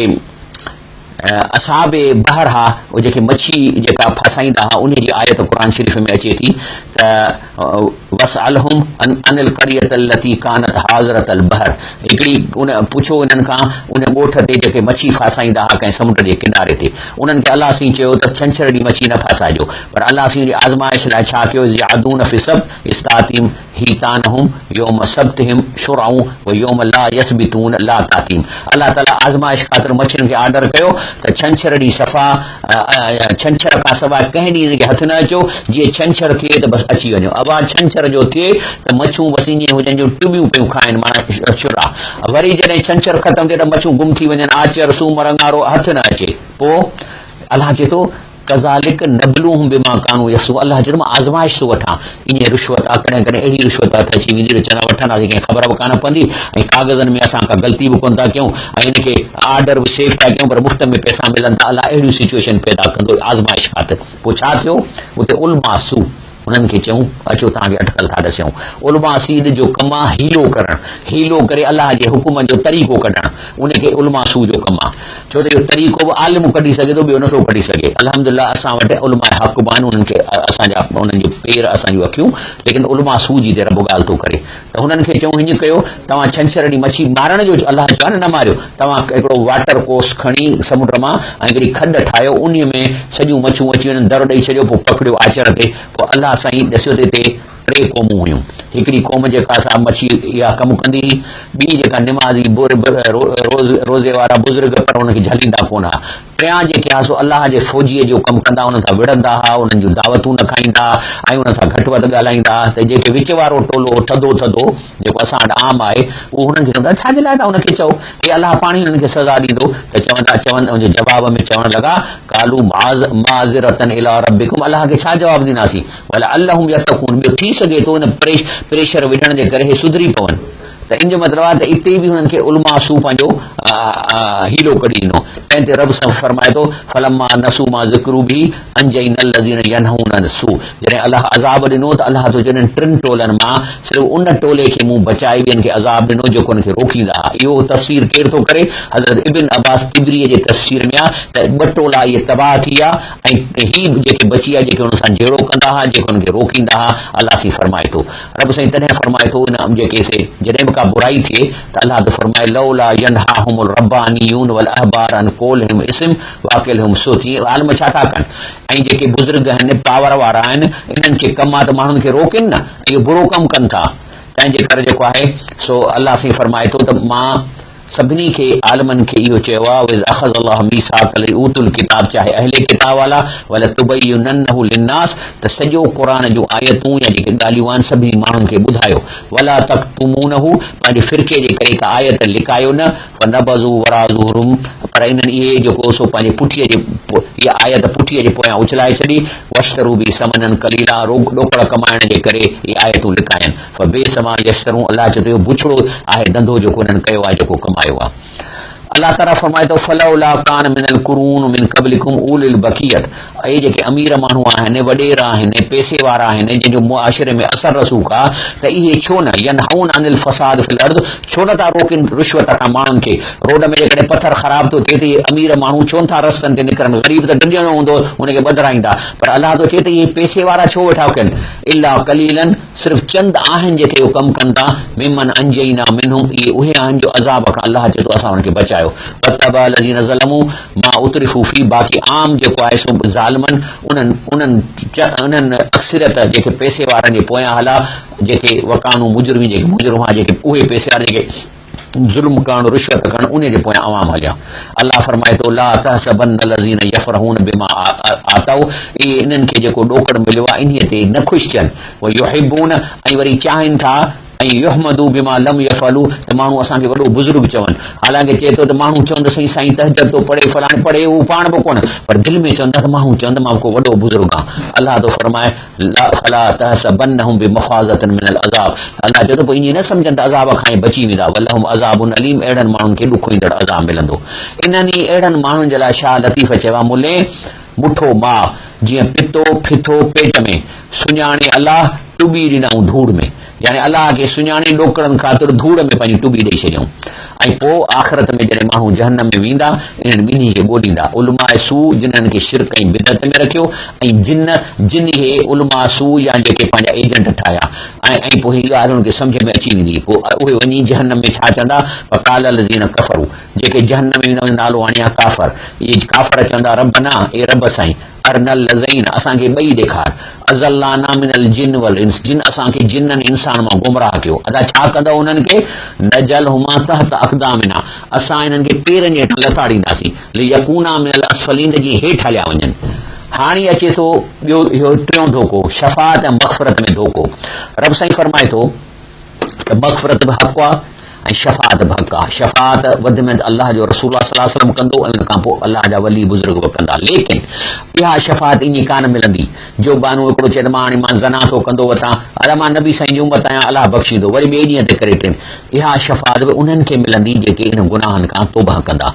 Speaker 1: असाबे बहर हा, उहे जेके मच्छी जेका फसाईंदा हुआ, उन जी आयत क़ुर शरीफ़ में अचे थी त वसअलहुम अनिल क़रियत लती कानत हाज़िरतल बहर, हिकिड़ी उन पुछो इन्हनि खां उन ॻोठ ते जेके मच्छी फसाईंदा हुआ कंहिं समुंड जे किनारे ते, उन्हनि खे अलाह साईं चयो त छंछरु ॾींहुं मच्छी न फसाइजो, पर अलाह साईं जी आज़माइश लाइ छा कयो, यादून फिसब इस्तातीम हीतानहुम योम सब्तिहिम शुरऊ व योम ला यसबितून ला तातीम। अल्लाह ताला आज़माइश ख़ातिर मच्छियुनि खे ऑर्डर कयो त छंछरु ॾींहुं सफ़ा, छंछर खां सवाइ कंहिं ॾींहं खे हथु न अचो, जीअं छंछरु थिए त बसि अची वञो। आवाज़ छंछर जो थिए त मच्छूं बसि ईअं हुजनि जो टुबियूं पियूं खाइनि, माना शुरा। वरी जॾहिं छंछरु ख़तमु थिए त मच्छूं गुम थी वञनि, आचर सूमर अंगारो हथु न अचे, पोइ अल्लाह चए थो कज़ालिक नबलूहुम बिमा कानू यफ़्सू, अल्लाह चए थो मां आज़माइश थो वठां। ईअं रिश्वत आहे, कॾहिं कॾहिं अहिड़ी रिश्वत हथ अची वेंदी, चवंदा वठंदासीं, कंहिं ख़बर बि कान पवंदी, ऐं कागज़नि में असां का ग़लती बि कोन था कयूं, ऐं इनखे ऑर्डर बि सेव था कयूं, पर मुफ़्त में पैसा मिलनि था। अल्लाह अहिड़ियूं सिचुएशन पैदा कंदो आज़माइश ख़ातिर। पोइ छा थियो, उते उलमा सू, उन्हनि खे चयूं अचो तव्हांखे अटकल था ॾसियूं। उलमा सीद जो कमु आहे हीलो करणु, हीलो करे अल्लाह जे हुकुम जो तरीक़ो कढणु, उनखे उलमा सू जो कमु आहे। छो त इहो तरीक़ो बि आलिम कढी सघे थो, ॿियो नथो कढी सघे। अल्हम्दुलिल्लाह असां वटि उलमा हक़ बि आहिनि, उन्हनि खे असांजा उन्हनि जो पेर असांजूं अखियूं, लेकिन उलमा सू जी रब ॻाल्हि थो करे। त हुननि खे चयूं हीअं कयो, तव्हां छंछरु ॾींहुं मच्छी मारण जो अल्लाह चयो आहे न मारियो, तव्हां हिकिड़ो वाटर कोर्स खणी समुंड मां ऐं हिकिड़ी खॾ ठाहियो, उन में सॼियूं मच्छूं अची वञनि, दर ॾेई छॾियो, पोइ पकड़ियो आचर ते। पोइ अल्लाह साईं ॾसियो त हिते 3 क़ौमूं हुयूं, हिकिड़ी क़ौम जेका असां मच्छी इहा कमु कंदी हुई, ॿी जेका निमाज़ी रोज़े वारा बुज़ुर्ग, पर हुनखे झलींदा कोन हुआ। 3 जेके आहे सो अल्लाह जे फ़ौजीअ जो कमु कंदा, उन्हनि सां विढ़ंदा हुआ, उन्हनि जूं दावतूं न खाईंदा ऐं उन सां घटि वधि ॻाल्हाईंदा। त जेके विच वारो टोलो थधो जेको असां वटि आम आहे, उहो हुननि खे चवंदा छाजे लाइ था हुनखे चओ, हे अल्लाह पाणी हुननि खे सज़ा ॾींदो। त चवनि उनजे जवाब में चवणु लॻा, कालू माज़िरतन इला रब्बिकुम, अल्लाह खे छा जवाबु ॾींदासीं, भला अल्लाहुम यतक़ून, ॿियो थी सघे थो इन प्रेशर विझण जे करे हे सुधरी पवनि। त इन जो मतिलबु आहे त इते बि हुननि खे उलमा सू पंहिंजो हीलो कढी ॾिनो। ऐं ते रब सां फरमाए थो फलम्मा नसू मां ज़िक्रू बि अंजैनल लज़ीन यनहून सू, जॾहिं अल्लाह अज़ाब ॾिनो त अल्लाह तो जॾहिं 3 टोलनि मां सिर्फ़ु उन टोले खे मूं बचाए, ॿियनि खे अज़ाब ॾिनो जेको हुनखे रोकींदा हुआ। इहो तफ़सीर केरु थो करे, हज़रत इब्न अब्बास तिबरीअ जे तफ़सीर में आहे त 2 टोला इहे तबाह थी विया, ऐं ही जेके बची विया जेके हुन सां जहिड़ो कंदा हुआ, जेके हुनखे रोकींदा हुआ, अल्लाह साईं फरमाए थो। रब साईं तॾहिं फरमाए थो इन जेके से जॾहिं का बुराई थिए त अल्लाह तो फरमाए लौला यनहाहुमुर रब्बानियून वल अहबार अन कौलहिम इस्म वाकिलहुम सुत, आलिम छा था कनि, ऐं जेके बुज़ुर्ग आहिनि पावर वारा आहिनि, इन्हनि खे कमु आहे त माण्हुनि खे रोकनि न, इहो बुरो कमु कनि था। तंहिंजे करे जेको आहे सो अल्लाह साईं फरमाए थो त मां सभिनी खे आलिमनि खे इहो चयो आहे, अख़ज़ अल्लाह मीसाक़ ऊतुल किताब, चाहे अहले किताब वाला वला तुबय्यिनुन्नहु लिन्नास, त सॼो क़ुर जूं आयतूं या जेके ॻाल्हियूं आहिनि सभिनी माण्हुनि खे ॿुधायो। वला तक्तुमूनहु, पंहिंजे फ़िरके जे करे का आयत लिकायो न, फनबज़ू वरा ज़ुहुरुम, पर इन्हनि इहे जेको सो पंहिंजे पुठीअ जे इहा आयत पुठीअ जे पोयां उछलाए छॾी, वश्तरू बि समनन कलीला, ॾोकड़ कमाइण जे करे इहे आयतूं लिकायनि। फबेसमा यश्तरू, अल्लाह चए थो बुछड़ो आहे धंधो जेको हिननि कयो आहे, जेको कमायो आहे। अल्लाह ताला फरमाए थो फलौला कान मिनल कुरून मिन क़ब्लिकुम उलिल बकियत, ऐं जेके अमीर माण्हू आहिनि, वॾेरा आहिनि, पैसे वारा आहिनि, जंहिंजो मुआशिरे में असर रसूख आहे, त इहे छो न यनहून अनिल फसाद फिल अर्द, छो नथा रोकिन रिश्वत खां माण्हुनि खे। रोड में जेकॾहिं पथर ख़राब थो थिए त इहे अमीर माण्हू छो नथा रस्तनि ते निकिरनि, ग़रीब त ॾियणो हूंदो हुनखे ॿधाईंदा, पर अलाह थो चए त इहे पैसे वारा छो वेठा कनि। इला कलीलन, सिर्फ़ चंद आहिनि जेके इहो कमु कनि था, मिमन अंजैना मिनहुम, इहे उहे आहिनि जो अज़ाब खां अलाह चए थो असां हुनखे बचायो। वतबा लज़ीन ज़लमू मा उतरिफू फी, बाक़ी आम जेको आहे सो ज़ालिमनि उन्हनि अक्सरियत जेके पैसे वारनि जे पोयां हला, जेके वकानू मुजरिमी, जेके मुजरिम जेके उहे पैसे वारा जेके ज़ुल्म करणु, रिश्वत करणु, उन जे पोयां अवाम हलिया। अल्लाह फरमाए थो ला तहसबन लज़ीन यफ़रहून बिमा आतऊ, इहे इन्हनि खे जेको ॾोकड़ मिलियो आहे इन्हीअ ते न ख़ुशि थियनि। व युहिबून, ऐं वरी चाहिनि था, ऐं युहमदू बिमा लम यफ़लू, त माण्हू असांखे वॾो बुज़ुर्ग चवनि। हालांकि चए थो त माण्हू चवंदा साईं साईं तहजद थो पढ़े, फलाणे पढ़े, हू पाण बि कोन, पर दिलि में चवंदा त माण्हू चवंदा मां को वॾो बुज़ुर्ग आहियां। अल्लाह थो फरमाए फला तहसबन्नहुम बिमफ़ाज़तिन मिनल अज़ाब, अल्लाह चए थो पोइ ईअं न सम्झनि त अज़ाब खां बची वेंदा। वलहुम अज़ाबुन अलीम, अहिड़नि माण्हुनि खे ॾुखो ईंदड़ अज़ाब मिलंदो। इन्हनि अहिड़नि माण्हुनि जे लाइ छा लतीफ़ चइबा, मुले मुठो माउ जीअं पितो फिथो पेट में, सुञाणे अलाह टुॿी ॾिनऊं धूड़ में, यानी अलाह खे सुञाणे ॾोकड़नि ख़ातिर धूड़ में पंहिंजी टुॿी ॾेई छॾियऊं। ऐं पोइ आख़िरत में जॾहिं माण्हू जहन्नम में वेंदा, इन्हनि ॿिन्ही खे ॻोल्हींदा, उलमा सू जिन्हनि खे शिरक ऐं बिदत में रखियो, ऐं जिन हे उलमा सू या जेके पंहिंजा एजेंट ठाहिया, ऐं पोइ हीअ ॻाल्हि हुनखे सम्झ में अची वेंदी। पोइ उहे वञी जहन्नम में छा चवंदा, फ़क़ाल लज़ीन कफ़रू, जेके जहन्नम में वेंदा नालो आणिया काफ़र, इहे काफ़र चवंदा रब्बना, ए रब साईं, अरनल लज़ीन, असांखे ॿई ॾेखार, अज़ल्लाना मिनल जिन वल इंस, जिन असांखे जिन्ननि इंसान मां गुमराह कयो। अदा छा कंदा उन्हनि खे, नजल हुमा तहत अक़दामिना, असां इन्हनि खे पेरनि हेठां लथाड़ींदासीं, लियकूना मिनल असफलीन, जीअं हेठि हलिया वञनि। हाणे अचे थो ॿियो इहो टियों धोखो, शफ़ाअत ऐं मग़फ़िरत में धोखो। रब साईं फरमाए थो त मग़फ़िरत बि हक़ आहे ऐं शफ़ाअत बि हक़ आहे। शफ़ाअत वधि में अल्लाह जो रसूल सल्लल्लाहु अलैहि वसल्लम कंदो, ऐं उन खां पोइ अल्लाह जा वली बुज़ुर्ग बि कंदा। लेकिन इहा शफ़ाअत ईअं कान मिलंदी जो बानू हिकिड़ो चए त मां हाणे मां ज़ना थो कंदो वठां, अरे मां नबी साईं जी उम्मत आहियां, अलाह बख़्शींदो, वरी ॿिए ॾींहं ते करे टिन। इहा शफ़ाअत बि उन्हनि खे मिलंदी जेके इन गुनाहनि खां तौबा कंदा।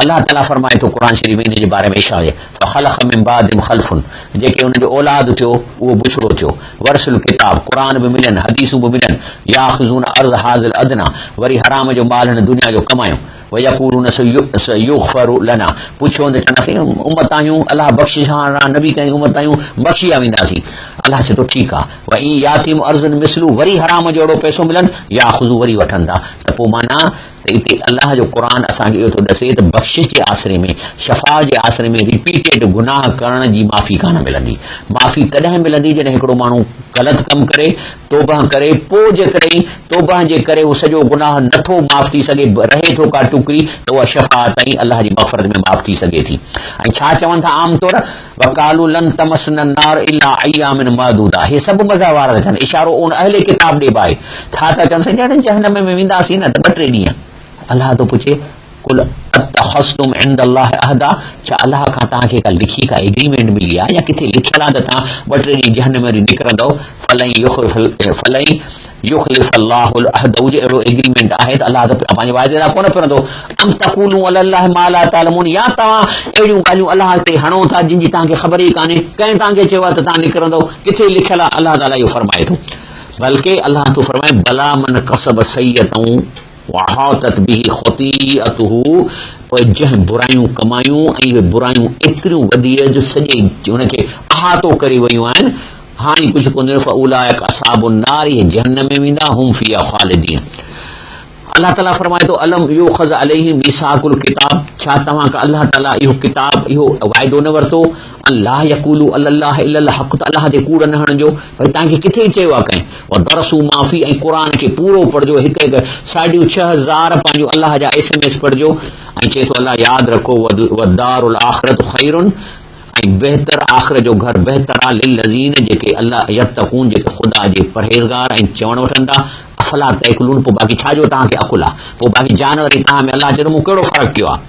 Speaker 1: अल्लाह ताला फरमाए थो क़ुरान शरीफ़ में इन जे बारे में इशारे, फ़ख़लफ़ मिन बादिहिम ख़ल्फ़ुन, जेके उनजो औलाद थियो उहो बुछड़ो थियो, वरसुल किताब, क़ुरान बि मिलनि, हदीसूं बि मिलनि, याख़ुज़ून अर्ज़ हाज़िल अदना, वरी हराम जो माल हिन दुनिया जो कमायूं, वयक़ूलून सयुग़फ़रु लना, पुछो त चवंदासीं उम्मत आहियूं, अलाह बख़्शिश नबी कंहिं उम्मत आहियूं, बख़्शिया वेंदासीं। अलाह चए थो ठीकु आहे, वई यातीम अर्ज़ुन मिसलू, वरी हराम जो अहिड़ो पैसो मिलनि, याख़ुज़ू वरी वठनि था। त पोइ माना त हिते अल्लाह जो क़ुरान असांखे इहो थो ॾसे त बख़्शिश जे आसिरे में, शफ़ा जे आसिरे में रिपीटेड गुनाह करण जी माफ़ी कान मिलंदी। माफ़ी तॾहिं मिलंदी जॾहिं हिकिड़ो माण्हू ग़लति कमु करे, तौबा करे, पोइ जेकॾहिं तौबा जे करे उहो सॼो गुनाह नथो माफ़ थी सघे, रहे थो का टुकड़ी, त उहा शफ़ाअत ऐं अल्लाह जी मग़फ़िरत में माफ़ थी सघे थी। ऐं छा चवनि था आम तौर, वक़ालू लन तमसना नार इल्ला अय्यामिन मादूदा, हे सभु मज़ा वारा था थियनि, इशारो उन अहले किताब ॾे आहे। छा था चवनि साईं, जहन्नम में वेंदासीं न त 2-3 ॾींहं। अल्लाह तो पुछे कुल अतख़ज़्तुम इंदल्लाह अहदा, छा अल्लाह खां तव्हांखे का लिखी का एग्रीमेंट मिली आहे या किथे लिखियल आहे त तव्हां 2-3 ॾींहं जहन्नम में निकिरंदव। फलई युख़लिफ़ अल्लाहुल अहद, हुजे अहिड़ो एग्रीमेंट आहे त अल्लाह त पंहिंजे वाइदे सां कोन फिरंदो। अम तक़ूलू अलल्लाहि मा ला तालमून, या तव्हां अहिड़ियूं ॻाल्हियूं अल्लाह ते हणो था जिन जी तव्हांखे ख़बर ई कान्हे, कंहिं तव्हांखे चयो आहे त तव्हां निकिरंदव, किथे लिखियल आहे। अल्लाह ताला इहो फरमाए थो, बल्कि अल्लाह तो फरमाए भला मन कसब सय्यतूं वहातत बिही ख़तीअतुहु, पोइ जंहिं बुरायूं कमायूं ऐं उहे बुरायूं एतिरियूं वधी जो सॼे हुनखे अहातो करे वयूं आहिनि, हाणे कुझु कोन्हे, फउलाइक असहाबुन नार, इहे जहन्नम में वेंदा, हुम फ़ीहा ख़ालिदीन। अल्लाह ताला फरमाए थो अलम युख़ज़ अलैहिम मीसाकुल किताब, छा तव्हां खां अल्लाह ताला इहो किताब, इहो वाइदो न वरितो, अल्लाह यक़ूलू अल्लाह इल्लल्लाह हक़, त अल्लाह ते कूड़ न हणिजो। भई तव्हांखे किथे चयो आहे कंहिं, और दरसू माफ़ी, ऐं क़ुर खे पूरो पढ़िजो, हिकु 6000 पंहिंजो अल्लाह जा SMS पढ़िजो। ऐं चए थो अल्लाह यादि रखो वदारुल आख़िरत ख़ैरुन, ऐं बहितर आख़िरत जो घर बहितर आहे लिल्लज़ीन, जेके अल्लाह यत्तक़ून, जेके ख़ुदा जे परहेज़गार ऐं चवण वठंदा। अफ़ला तअकुलून, पोइ बाक़ी छाजो तव्हांखे अकुल आहे, पोइ बाक़ी जानवर ई तव्हां में अल्लाह चए थो मूं कहिड़ो फ़र्क़ु कयो आहे।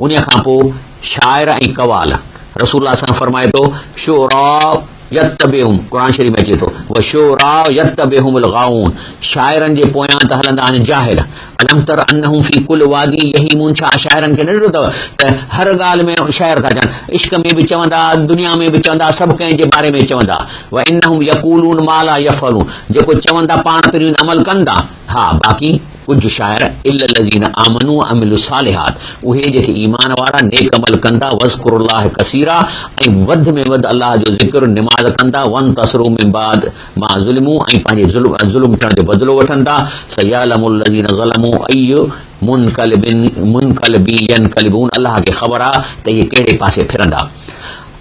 Speaker 1: उन खां पोइ शाइर ऐं कवाल, रसूल असां फरमाए थो शुरा यत्तबिहुम कुरान शरीफ में अचे थो वशुरा यत्तबिहुमुल गाऊन शाइरनि जे पोयां त हलंदा आहिनि जाहिल अलम तर अन्नहुम फी कुल वादी यहीमून छा शाइरनि खे न ॾिठो अथव त हर ॻाल्हि में शाइर था चवनि इश्क में बि चवंदा दुनिया में बि चवंदा सभु कंहिं जे बारे में चवंदा व इन्नहुम यकूलून मा ला यफअलून जेको चवंदा पाण पहिरियों अमल कंदा हा बाक़ी कुझु शाइर इल्ल लज़ीन आमनू अमिलु सालिहात उहे जेके ईमान वारा नेक अमल कंदा वज़कुरुल्लाह कसीरा ऐं वधि में वधि अल्लाह जो ज़िक्र निमाज़ कंदा वन तसरू मिन बाद मा ज़ुल्मू ऐं पंहिंजे ज़ुल्म थियण जो बदिलो वठंदा सयअलमुल लज़ीन ज़लमू अय्यु मुनक़लिबी यनक़लिबून अल्लाह खे ख़बर आहे त इहे कहिड़े पासे फिरंदा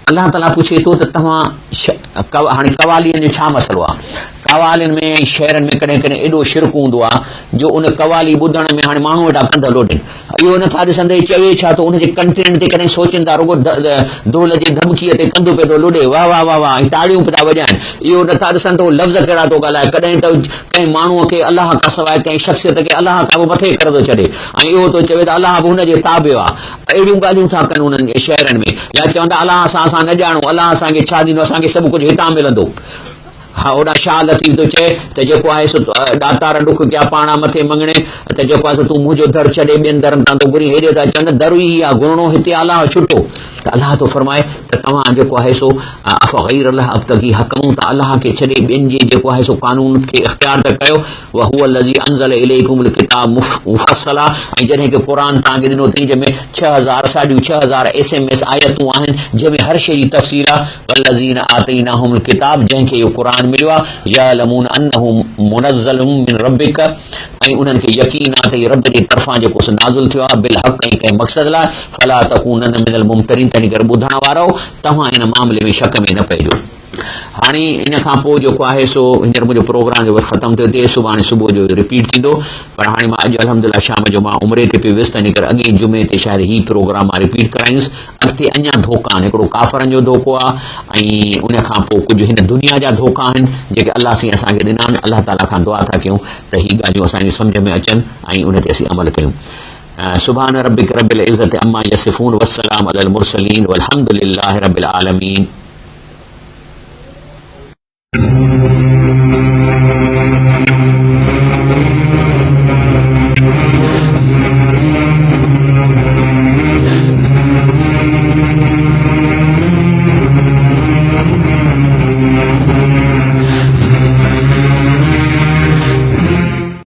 Speaker 1: अल्लाह ताला पुछे थो त तव्हां हाणे कवालियुनि जो छा मसइलो आहे कवालियुनि में ऐं शहरनि में कॾहिं कॾहिं एॾो शिरक हूंदो आहे जो उन कवाली ॿुधण में हाणे माण्हू वेठा कंध लोॾनि इहो नथा ॾिसंदे चवे छा थो उनजे कंटेंट ते कॾहिं सोचनि था रुगो ढोल जे धमकीअ ते कंधु पियो थो लोॾे वाह वाह वाह वाह ऐं ताड़ियूं पिया वॼाइनि इहो नथा ॾिसनि त लफ़्ज़ कहिड़ा थो ॻाल्हाए कॾहिं त कंहिं माण्हूअ खे अलाह खां सवाइ कंहिं शख़्सियत खे अलाह खां बि मथे करे थो छॾे ऐं इहो थो चवे त अलाह बि हुनजे ताबियो आहे अहिड़ियूं ॻाल्हियूं था कनि उन्हनि जे शहरनि में या चवंदा अलाह सां असां न ॼाणूं अलाह असांखे छा ॾींदो असांखे सभु कुझु हितां मिलंदो हा ओॾा शाह लतीफ़ थो चए त जेको आहे सो दातार ॾुख कया पाण मथे मंगणे त जेको आहे सो तूं मुंहिंजो दर छॾे ॿियनि दरनि तां थो घुरी हेॾे था चवनि दर ई आहे घुरणो हिते अलाह छुटो त अलाह थो फरमाए त तव्हां जेको आहे सो अफ़ गैर अल्लाह अब्तगी हकमूं त अलाह खे छॾे ॿियनि जे जेको आहे सो कानून खे इख़्तियार त कयो व हुव लज़ी अंज़ल इलैकुमुल किताब मुफ़स्सला ऐं जॾहिं की क़ुर तव्हांखे ॾिनो अथई जंहिंमें 6000 SMS आयतूं आहिनि जंहिंमें हर शइ जी तफ़सील आहे वल्लज़ीन आतैनाहुमुल किताब जंहिंखे इहो क़ुर मिलियो आहे यअलमून अन्नहु मुनज़्ज़लुम मिन रब्बिक ऐं उन्हनि खे यकीन आहे त इहो रब जे तरफ़ां जेको सो नाज़िल थियो आहे बिल हक़ ऐं कंहिं मक़सद लाइ फला तकूनन मिनल मुमतरीन तंहिं करे ॿुधण वारो तव्हां इन मामले में शक में न पइजो हाणे इन खां पोइ जेको आहे सो हींअर मुंहिंजो प्रोग्राम जो ख़तमु थियो थिए सुभाणे सुबुह जो रिपीट थींदो पर हाणे मां अॼु अल्हम्दुलिल्लाह शाम जो मां उमिरे ते पियो वियुसि तंहिं करे अॻे जुमे ते शायदि हीउ प्रोग्राम मां रिपीट कराईंदुसि अॻिते अञा धोखा आहिनि हिकिड़ो काफ़रनि जो धोखो आहे ऐं उन खां पोइ कुझु हिन दुनिया जा धोखा आहिनि जेके अलाह साईं असांखे ॾिना आहिनि अलाह ताला खां दुआ था कयूं त हीअ ॻाल्हियूं असांजी सम्झ में अचनि ऐं उन ते असीं अमल कयूं सुभान रब्बिक रब्बिल इज़्ज़ति अम्मा यसिफून वस्सलाम अलल मुरसलीन वल्हम्दुलिल्लाहि रब्बिल आलमीन